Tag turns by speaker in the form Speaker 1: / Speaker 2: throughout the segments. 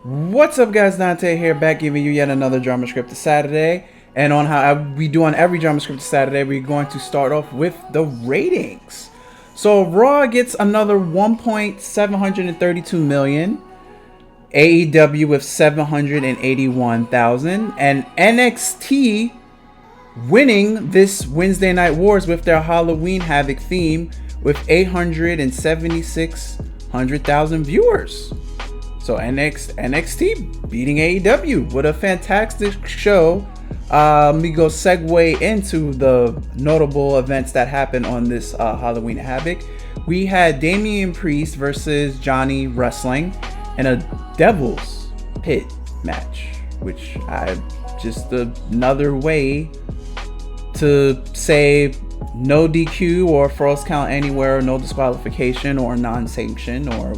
Speaker 1: What's up, guys? Dante here, back giving you yet another Dramascripted Saturday. And on how we do on every Dramascripted Saturday, we're going to start off with the ratings. So Raw gets another 1.732 million, AEW with 781,000, and NXT winning this Wednesday Night Wars with their Halloween Havoc theme with 876,000 viewers. So NXT beating AEW. What a fantastic show. Let me go segue into the notable events that happened on this Halloween Havoc. We had Damian Priest versus Johnny Wrestling in a Devil's Pit match, which I just another way to say no DQ or false count anywhere, no disqualification or non-sanction, or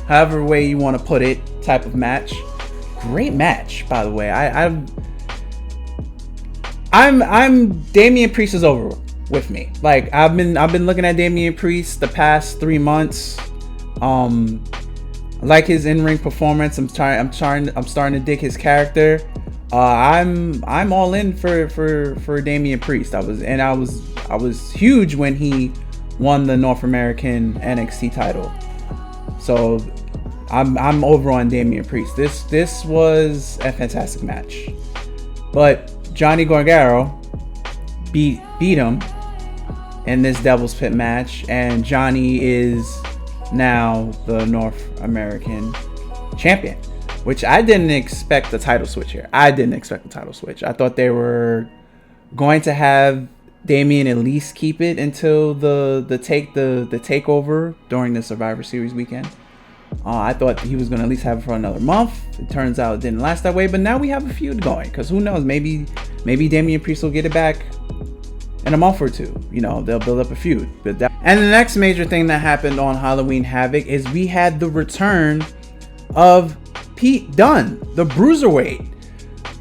Speaker 1: however way you want to put it, type of match. Great match, by the way. I'm Damian Priest is over with me. Like I've been looking at Damian Priest the past 3 months. I like his in-ring performance. I'm starting to dig his character. I'm all in for Damian Priest. I was huge when he won the North American NXT title. So I'm over on Damian Priest. This was a fantastic match. But Johnny Gargano beat him in this Devil's Pit match, and Johnny is now the North American champion, which I didn't expect the title switch here. I thought they were going to have Damian at least keep it until the takeover during the Survivor Series weekend. I thought he was going to at least have it for another month. It turns out it didn't last that way, but now we have a feud going, because who knows, maybe Damian Priest will get it back in a month or two. They'll build up a feud. And the next major thing that happened on Halloween Havoc is we had the return of Pete Dunne, the Bruiserweight.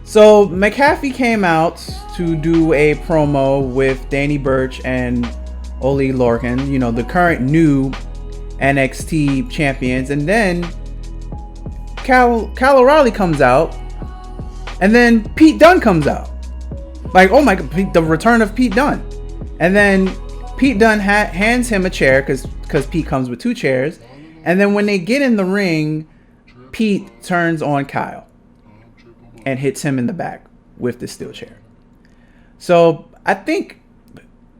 Speaker 1: So McAfee came out to do a promo with Danny Burch and Oli Lorcan, the current new NXT champions, and then Kyle O'Reilly comes out, and then Pete Dunne comes out. Like, oh my god, the return of Pete Dunne. And then Pete Dunne hands him a chair, because Pete comes with 2 chairs, and then when they get in the ring, Pete turns on Kyle and hits him in the back with the steel chair. So I think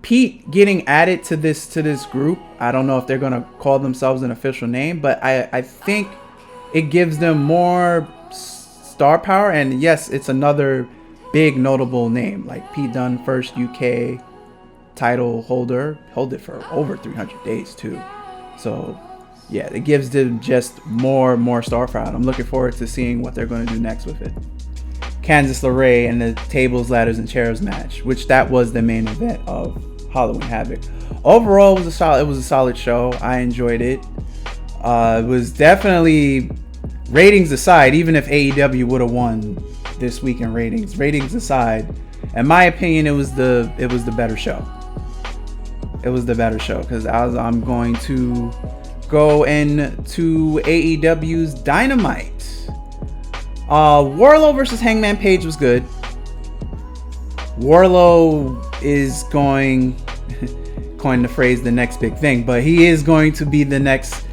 Speaker 1: Pete getting added to this group, I don't know if they're gonna call themselves an official name, but I think it gives them more star power. And yes, it's another big notable name, like Pete Dunne, first UK title holder, hold it for over 300 days too. So yeah, it gives them just more star power. I'm looking forward to seeing what they're going to do next with it. Candice LeRae and the tables, ladders, and chairs match, which that was the main event of Halloween Havoc. Overall, it was a solid show. I enjoyed it. It was definitely, ratings aside, even if AEW would have won this week in ratings aside, in my opinion, it was the better show. It was the better show, because I'm going to go into AEW's Dynamite. Wardlow versus Hangman Page was good. Wardlow is going, coin the phrase, the next big thing, but he is going to be the next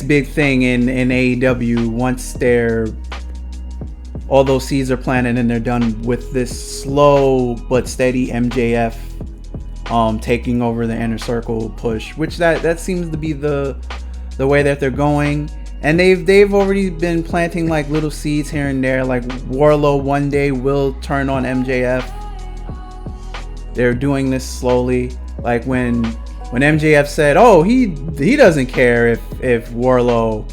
Speaker 1: big thing in AEW once all those seeds are planted and they're done with this slow but steady MJF taking over the Inner Circle push, which that seems to be the way that they're going. And they've already been planting like little seeds here and there, like Wardlow one day will turn on MJF. They're doing this slowly, like when MJF said, oh, he doesn't care if Wardlow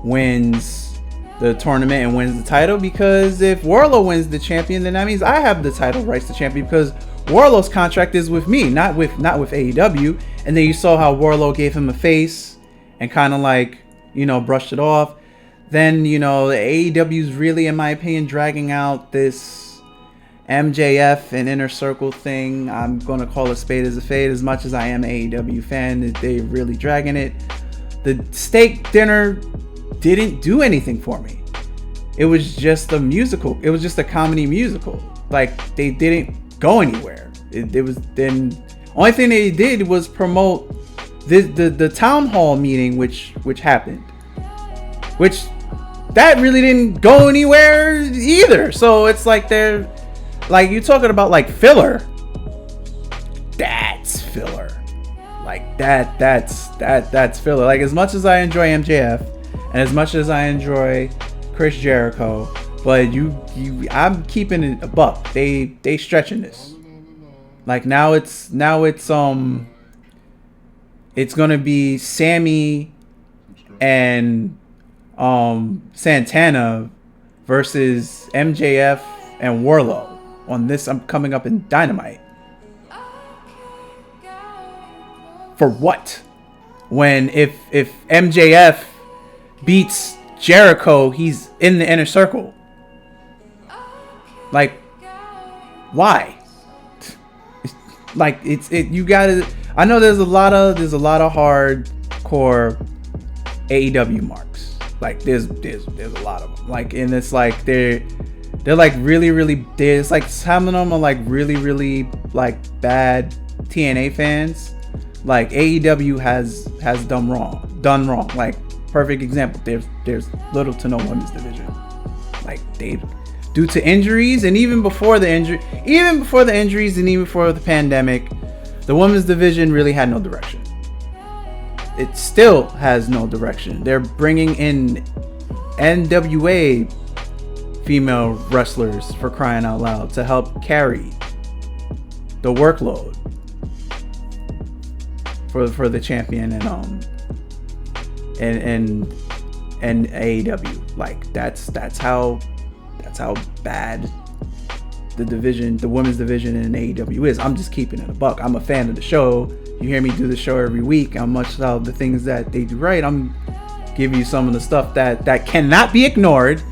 Speaker 1: wins the tournament and wins the title, because if Wardlow wins the champion, then that means I have the title rights to champion, because Wardlow's contract is with me, not with AEW. And then you saw how Wardlow gave him a face and kind of like, brushed it off. Then, the AEW's really, in my opinion, dragging out this MJF and Inner Circle thing. I'm going to call a spade as a fade, as much as I am an AEW fan. They're really dragging it. The steak dinner didn't do anything for me. it was just a musical. It was just a comedy musical. Like, they didn't go anywhere. It was then only thing they did was promote the town hall meeting, which happened, which that really didn't go anywhere either. So it's like they're like, you talking about like filler. That's filler. Like that's filler. Like, as much as I enjoy MJF and as much as I enjoy Chris Jericho, but I'm keeping it a buck. They stretching this. Like, now it's gonna be Sammy and Santana versus MJF and Wardlow on this. I'm coming up in Dynamite. For what? When if MJF beats Jericho, he's in the inner circle. Like, why? Like, you gotta. I know there's a lot of hardcore AEW marks. Like, there's a lot of them. Like, and it's like they're like really there's like some of them are like really like bad TNA fans. Like, AEW has done wrong. Like, perfect example. There's little to no women's division. Like, due to injuries, and even before the injuries, and even before the pandemic, the women's division really had no direction. It still has no direction. They're bringing in NWA female wrestlers, for crying out loud, to help carry the workload for the champion and AEW. Like, that's how bad the women's division in AEW is. I'm just keeping it a buck. I'm a fan of the show. You hear me do the show every week. I'm much of the things that they do right. I'm giving you some of the stuff that cannot be ignored,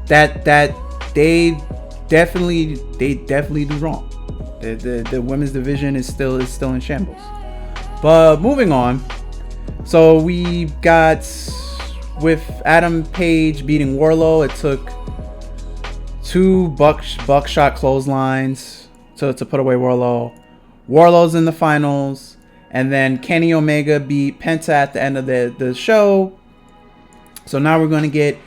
Speaker 1: that they definitely do wrong. The women's division is still in shambles. But moving on, so we got, with Adam Page beating Wardlow, it took 2 buckshot clotheslines to put away Wardlow. Wardlow's in the finals, and then Kenny Omega beat Penta at the end of the show. So now we're going to get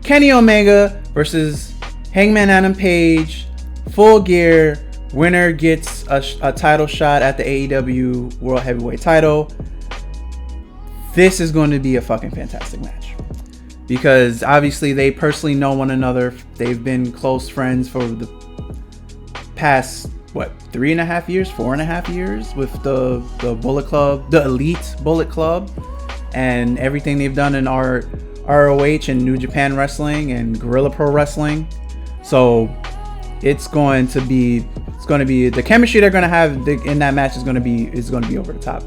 Speaker 1: Kenny Omega versus Hangman Adam Page, Full Gear. Winner gets a title shot at the AEW World Heavyweight title. This is going to be a fucking fantastic match, because obviously they personally know one another. They've been close friends for the past 4.5 years with the Bullet Club, the Elite Bullet Club, and everything they've done in ROH and New Japan Wrestling and Guerrilla Pro Wrestling. So it's going to be the chemistry they're going to have in that match is going to be over the top.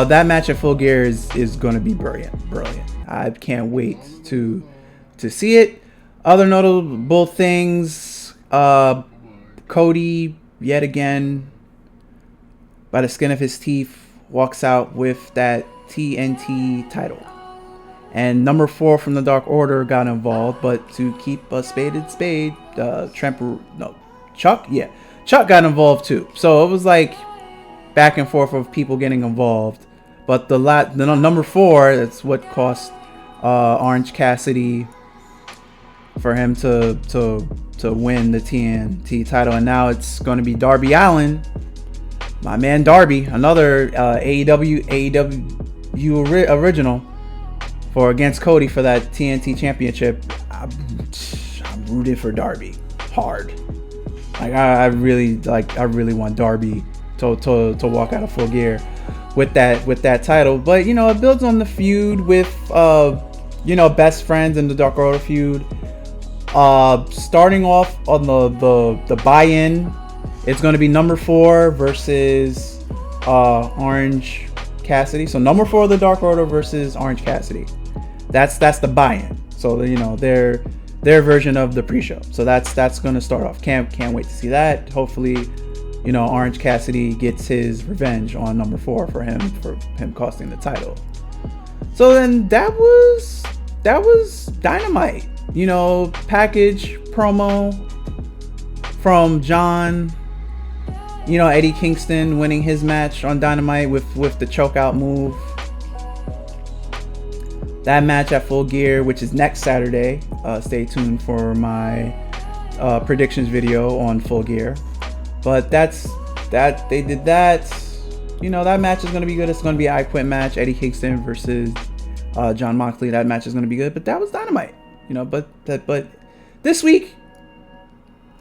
Speaker 1: That match at Full Gear is going to be brilliant. I can't wait to see it. Other notable things, Cody yet again, by the skin of his teeth, walks out with that TNT title. And number 4 from the Dark Order got involved, but to keep a spade, Chuck got involved too. So it was like back and forth of people getting involved. But the number 4, that's what cost Orange Cassidy for him to win the TNT title. And now it's going to be Darby Allin, my man Darby, another AEW original, for against Cody for that TNT championship. I'm rooting for Darby hard. Like, I really want Darby to walk out of Full Gear with that title. But it builds on the feud with best friends in the Dark Order feud. Starting off on the buy-in, it's going to be number 4 versus Orange Cassidy. So number 4 of the Dark Order versus Orange Cassidy. That's the buy-in. So their version of the pre-show. So that's going to start off. Can't wait to see that. Hopefully, Orange Cassidy gets his revenge on number 4 for him costing the title. So then that was Dynamite. package promo from John, Eddie Kingston winning his match on Dynamite with the chokeout move. That match at Full Gear, which is next Saturday. Stay tuned for my predictions video on Full Gear. But they did that. That match is going to be good. It's going to be an I Quit match. Eddie Kingston versus John Moxley. That match is going to be good. But that was Dynamite. But this week,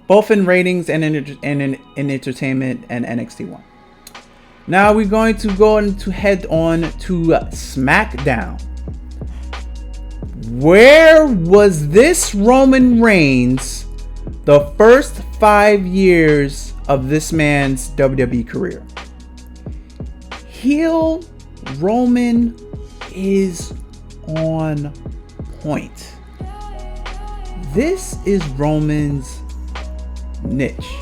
Speaker 1: both in ratings and in entertainment and NXT 1. Now we're going to head on to Smackdown. Where was this Roman Reigns the first 5 years of this man's WWE career? Heel Roman is on point. This is Roman's niche.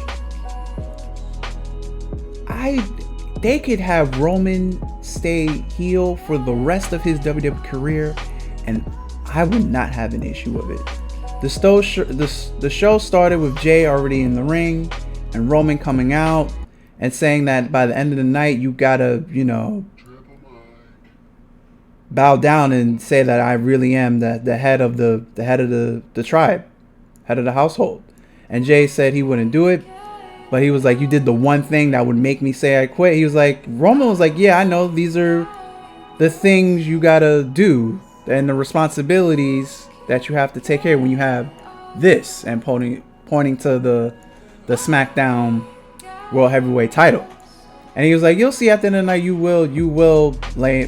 Speaker 1: They could have Roman stay heel for the rest of his WWE career, and I would not have an issue with it. The show started with Jay already in the ring and Roman coming out and saying that by the end of the night you gotta, bow down and say that I really am the head of the tribe, head of the household. And Jay said he wouldn't do it, but he was like, you did the one thing that would make me say I quit. He was like, Roman was like, yeah, I know, these are the things you gotta do and the responsibilities that you have to take care of when you have this, and pointing to the SmackDown World Heavyweight title. And he was like, you'll see at the end of the night you will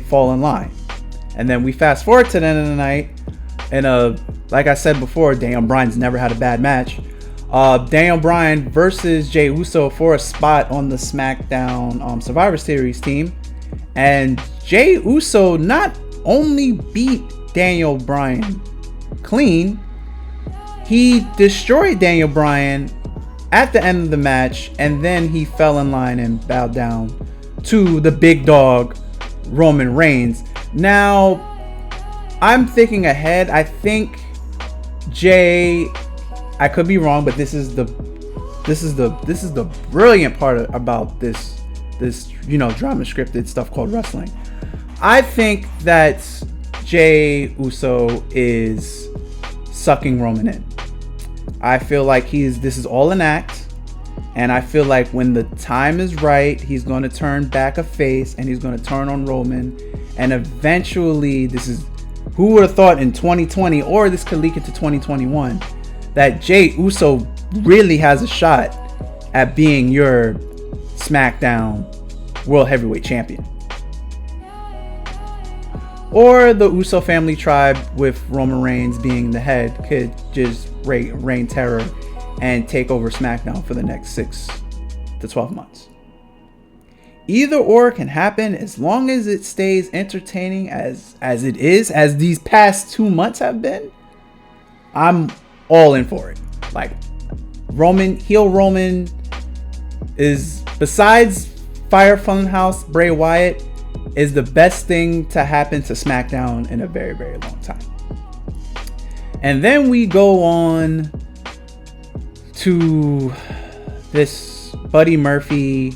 Speaker 1: fall in line. And then we fast forward to the end of the night, and like I said before, Daniel Bryan's never had a bad match. Daniel Bryan versus Jey Uso for a spot on the SmackDown Survivor Series team. And Jey Uso not only beat Daniel Bryan clean, he destroyed Daniel Bryan at the end of the match, and then he fell in line and bowed down to the big dog Roman Reigns. Now, I'm thinking ahead. I think Jay, I could be wrong, but this is the brilliant part about this drama scripted stuff called wrestling. I think that Jey Uso is sucking Roman in. I feel like this is all an act, and I feel like when the time is right, he's going to turn back a face and he's going to turn on Roman, and eventually, who would have thought in 2020, or this could leak into 2021, that Jey Uso really has a shot at being your SmackDown World Heavyweight Champion. Or the Uso family tribe with Roman Reigns being the head could just reign terror and take over SmackDown for the next 6 to 12 months. Either or can happen as long as it stays entertaining as it is, as these past 2 months have been. I'm all in for it. Like, heel Roman is, besides Fire Funhouse Bray Wyatt, is the best thing to happen to SmackDown in a very, very long time. And then we go on to this Buddy Murphy,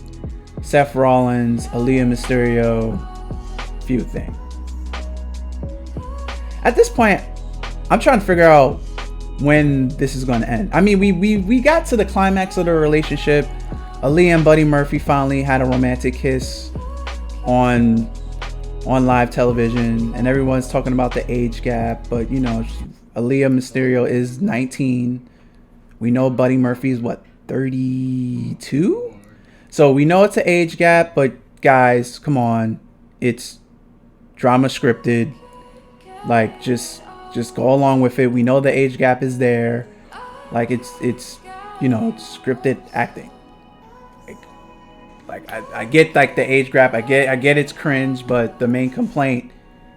Speaker 1: Seth Rollins, Aaliyah Mysterio feud thing. At this point, I'm trying to figure out when this is going to end. I mean, we got to the climax of the relationship. Aaliyah and Buddy Murphy finally had a romantic kiss on live television, and everyone's talking about the age gap, but Aaliyah Mysterio is 19. We know Buddy Murphy is 32? So we know it's an age gap, but guys, come on. It's drama scripted. Like, just go along with it. We know the age gap is there. Like, it's scripted acting. Like I get like the age gap. I get it's cringe, but the main complaint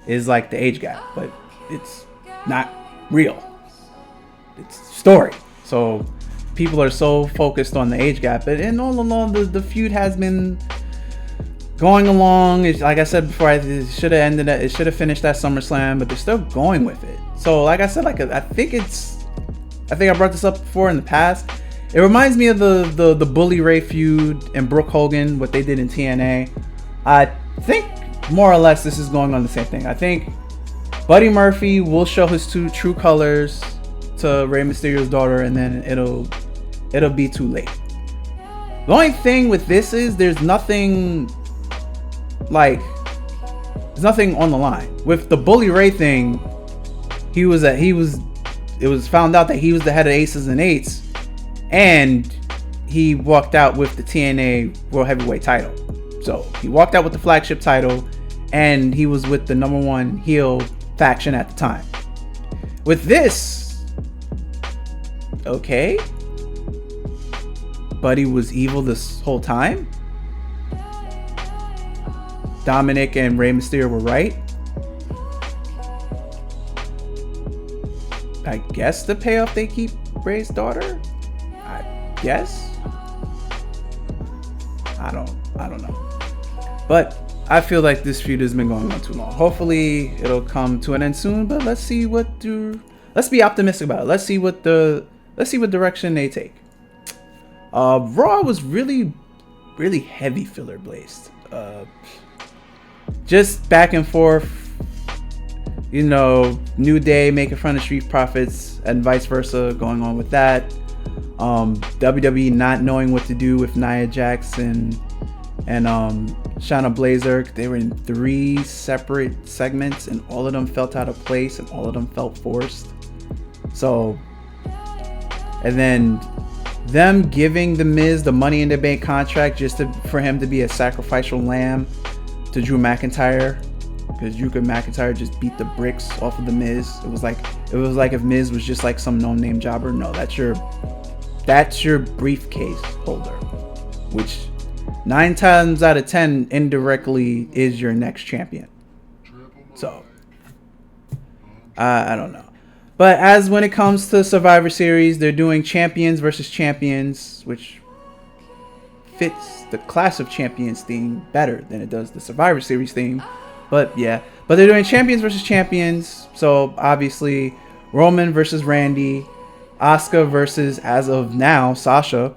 Speaker 1: is like the age gap. But it's not real. It's story. So people are so focused on the age gap, and all along the feud has been going along. Like I said before, it should have ended. It should have finished at SummerSlam, but they're still going with it. So, like I said, I think I brought this up before in the past. It reminds me of the Bully Ray feud and Brooke Hogan, what they did in TNA. I think more or less this is going on the same thing. I think Buddy Murphy will show his true colors to Rey Mysterio's daughter, and then it'll be too late. The only thing with this is there's nothing on the line. With the Bully Ray thing, it was found out that he was the head of Aces and Eights, and he walked out with the TNA World Heavyweight title. So he walked out with the flagship title, and he was with the #1 heel faction at the time. With this, okay, Buddy was evil this whole time. Dominic and Rey Mysterio were right. I guess the payoff they keep Rey's daughter. I guess. I don't know. But I feel like this feud has been going on too long. Hopefully it'll come to an end soon. But let's be optimistic about it. Let's see what direction they take. Raw was really heavy filler based. Just back and forth. New Day making fun of Street Profits and vice versa going on with that. WWE not knowing what to do with Nia Jax and Shayna Baszler. They were in 3 separate segments, and all of them felt out of place, and all of them felt forced. So, and then them giving The Miz the Money in the Bank contract just for him to be a sacrificial lamb to Drew McIntyre, because Drew McIntyre just beat the bricks off of The Miz. It was like if Miz was just like some no-name jobber. No, that's your briefcase holder, which 9 times out of 10 indirectly is your next champion. So I don't know. But as when it comes to Survivor Series, they're doing champions versus champions, which fits the Clash of Champions theme better than it does the Survivor Series theme. But yeah, but they're doing champions versus champions. So obviously Roman versus Randy, Asuka versus, as of now, Sasha,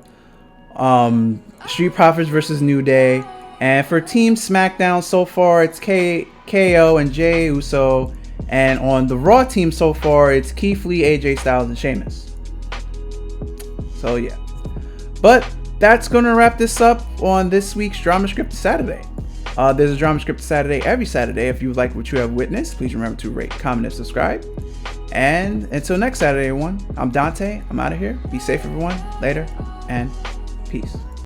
Speaker 1: Street Profits versus New Day, and for Team Smackdown so far it's KO and Jey Uso, and on the Raw team so far it's Keith Lee, AJ Styles, and Sheamus. So yeah, but that's gonna wrap this up on this week's Dramascripted Saturday. There's a Dramascripted Saturday every Saturday. If you like what you have witnessed, please remember to rate, comment, and subscribe. And until next Saturday, everyone, I'm Dante. I'm out of here. Be safe, everyone. Later, and peace.